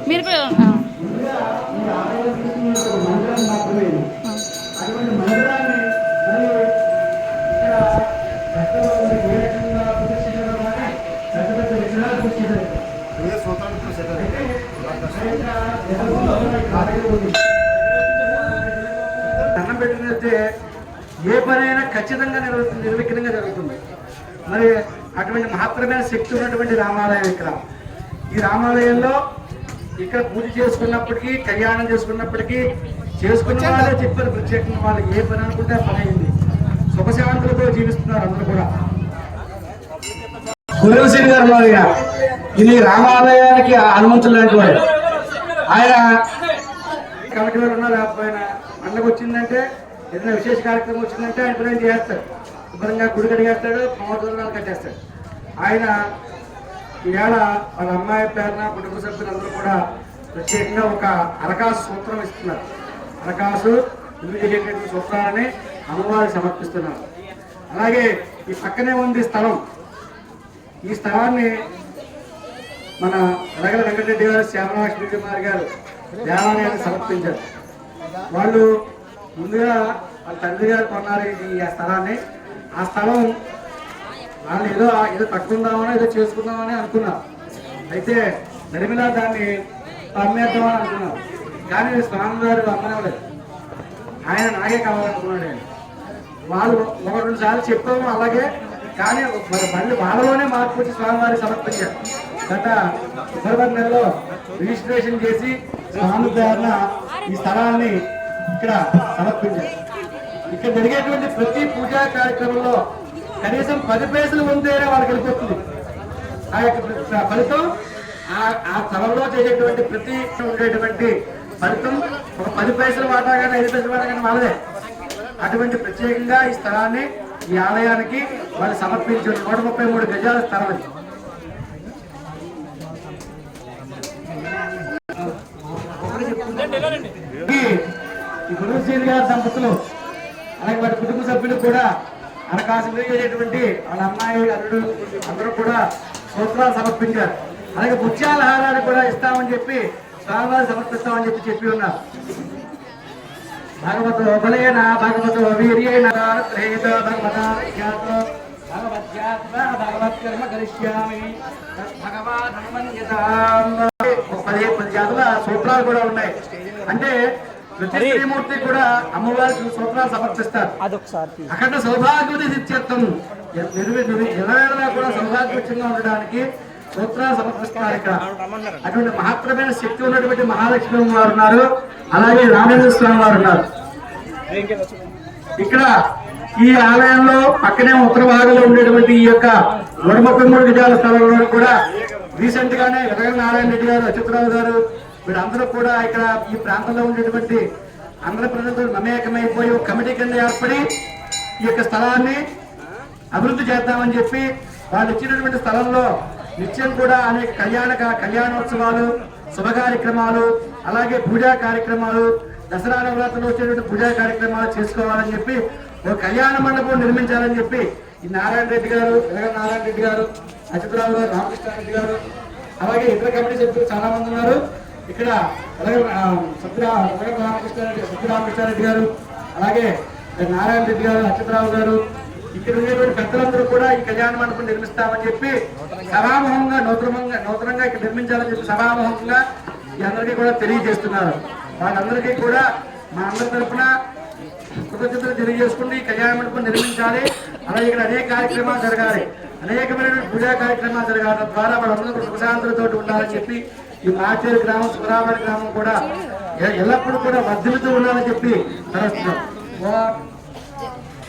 మీరు కూడా దండం పెట్టినట్టే ఏ పనైనా ఖచ్చితంగా నిర్విఘ్నంగా జరుగుతుంది. మరి అటువంటి మహత్తరమైన శక్తి ఉన్నటువంటి రామాలయం ఇక్కడ. ఈ రామాలయంలో ఇక్కడ పూజ చేసుకున్నప్పటికీ, కళ్యాణం చేసుకున్నప్పటికీ, చేసుకున్న వాళ్ళే చెప్పారు ప్రత్యేకంగా వాళ్ళు ఏ పని అనుకుంటే ఆ పని అయింది. సుఖశాంతులతో జీవిస్తున్నారు అందరూ కూడా. కురవశ్రీ గారు మాదిరిగా ఇది రామాలయానికి హనుమంతులు లాంటి వాడు. ఆయన కమిటీ వారు ఉన్నారు. ఆయన పండుగ వచ్చిందంటే, ఏదైనా విశేష కార్యక్రమం వచ్చిందంటే ఆయన పని చేస్తాడు. శుభ్రంగా గుడి కడిగేస్తాడు, ప్రమోదనాలు కట్టేస్తాడు. ఆయన ఈవేళ వాళ్ళ అమ్మాయి పేరున కుటుంబ సభ్యులందరూ కూడా ప్రత్యేకంగా ఒక అరకాసు సూత్రం ఇస్తున్నారు. అరకాసు నిర్మించేటువంటి సూత్రాలని అమ్మవారికి సమర్పిస్తున్నారు. అలాగే ఈ పక్కనే ఉంది స్థలం. ఈ స్థలాన్ని మన రగల వెంకటరెడ్డి గారు, శ్యామలక్ష్మి కుమార్ గారు దేవాలయాన్ని సమర్పించారు. వాళ్ళు ముందుగా వాళ్ళ తండ్రి గారు కొన్నారు ఈ స్థలాన్ని. ఆ స్థలం వాళ్ళు ఏదో కట్టుకుందామని ఏదో చేసుకుందామని అనుకున్నారు. అయితే నడిమిలా దాన్ని అమ్మేద్దామని అనుకున్నారు. కానీ స్వామి గారు అమ్మనవలేదు. ఆయన నాకే కావాలనుకున్నాడు. వాళ్ళు ఒక 2 సార్లు చెప్పాము అలాగే. కానీ మరి మళ్ళీ వాళ్ళలోనే మార్పు వచ్చి స్వామివారికి సమర్పించారు. గత ఫిబ్రవరి నెలలో రిజిస్ట్రేషన్ చేసి స్వామి పేరున ఈ స్థలాన్ని ఇక్కడ సమర్పించారు. ఇక్కడ జరిగేటువంటి ప్రతి పూజా కార్యక్రమంలో కనీసం 10 పైసలు ఉంటేనే వాళ్ళకి వెళ్ళిపోతుంది. ఆ యొక్క ఫలితం ఆ స్థలంలో చేసేటువంటి ప్రతి ఉండేటువంటి ఫలితం ఒక 10 పైసలు వాటా కానీ 5 పైసలు వాటా కానీ వాళ్ళదే. అటువంటి ప్రత్యేకంగా ఈ స్థలాన్ని ఈ ఆలయానికి వాళ్ళు సమర్పించారు. 133 గజాల స్థలం. ఈ గురుశ్రీ గారి దంపతులు అలాగే వారి కుటుంబ సభ్యులు కూడా అనకాశం చేసేటువంటి వాళ్ళ అమ్మాయి అల్లుడు అందరూ కూడా సూత్రాలు సమర్పించారు. అలాగే ముత్యాల హారాలు కూడా ఇస్తామని చెప్పి స్వామివారు సమర్పిస్తామని చెప్పి ఉన్నారు. భగవతో బలేన భగవతో వీర్యేన భగవత్కర్మ కరిష్యామి భగవాన్ 10 జాతుల సూత్రాలు కూడా ఉన్నాయి. అంటే ప్రతి శ్రీమూర్తి కూడా అమ్మవారికి సూత్రాలు సమర్పిస్తారు. అక్కడ సౌభాగ్యవతి సిద్ధ్యర్థం ఎల్లవేళలా కూడా సౌభాగ్యవంతంగా ఉండడానికి సూత్రాలు సమర్పిస్తారు. ఇక్కడ అటువంటి మహత్తరమైన శక్తి ఉన్నటువంటి మహాలక్ష్మి వారు ఉన్నారు. అలాగే రామేంద్ర స్వామి వారు ఉన్నారు. ఇక్కడ ఈ ఆలయంలో పక్కనే ఉత్తర భాగంలో ఉండేటువంటి ఈ యొక్క 133 గజాల స్థలంలో కూడా రీసెంట్ గానే వెలగల నారాయణ రెడ్డి గారు, అచ్యుతరావు గారు వీళ్ళందరూ కూడా ఇక్కడ ఈ ప్రాంతంలో ఉండేటువంటి అందరి ప్రజలతో మమేకమైపోయి ఒక కమిటీ కింద ఏర్పడి ఈ యొక్క స్థలాన్ని అభివృద్ధి చేద్దామని చెప్పి వాళ్ళు ఇచ్చినటువంటి స్థలంలో నిత్యం కూడా అనేక కళ్యాణోత్సవాలు, శుభ కార్యక్రమాలు, అలాగే పూజా కార్యక్రమాలు, దసరా నవరాత్రులు వచ్చేటువంటి పూజా కార్యక్రమాలు చేసుకోవాలని చెప్పి ఒక కళ్యాణ మండపం నిర్మించాలని చెప్పి ఈ నారాయణ రెడ్డి గారు, వెలగల నారాయణ రెడ్డి గారు, అచ్యుతరావు గారు, రామకృష్ణారెడ్డి గారు అలాగే ఇతర కమిటీ సభ్యులు చాలా మంది ఉన్నారు. ఇక్కడ రామకృష్ణారెడ్డి గారు, అలాగే నారాయణ రెడ్డి గారు, అచ్యుతరావు గారు ఇక్కడ ఉండేటువంటి పెద్దలందరూ కూడా ఈ కళ్యాణ మండపం నిర్మిస్తామని చెప్పి సభాముఖంగా నూతనంగా ఇక్కడ నిర్మించాలని చెప్పి సభాముఖంగా ఈ అందరికీ కూడా తెలియజేస్తున్నారు. వాళ్ళందరికీ కూడా మా అందరి తరఫున కృతజ్ఞతలు తెలియజేసుకుంటూ ఈ కళ్యాణ మండపం నిర్మించాలి. అలాగే ఇక్కడ అనేక కార్యక్రమాలు జరగాలి, అనేకమైన పూజా కార్యక్రమాలు జరగడం ద్వారా వాళ్ళందరూ సుఖశాంతులతో ఉండాలని చెప్పి ఈ మాచేరు గ్రామం, సుబ్రహ్మణ్య గ్రామం కూడా ఎల్లప్పుడూ కూడా వర్ధిల్లుతూ ఉండాలని చెప్పి తరస్తున్నాం.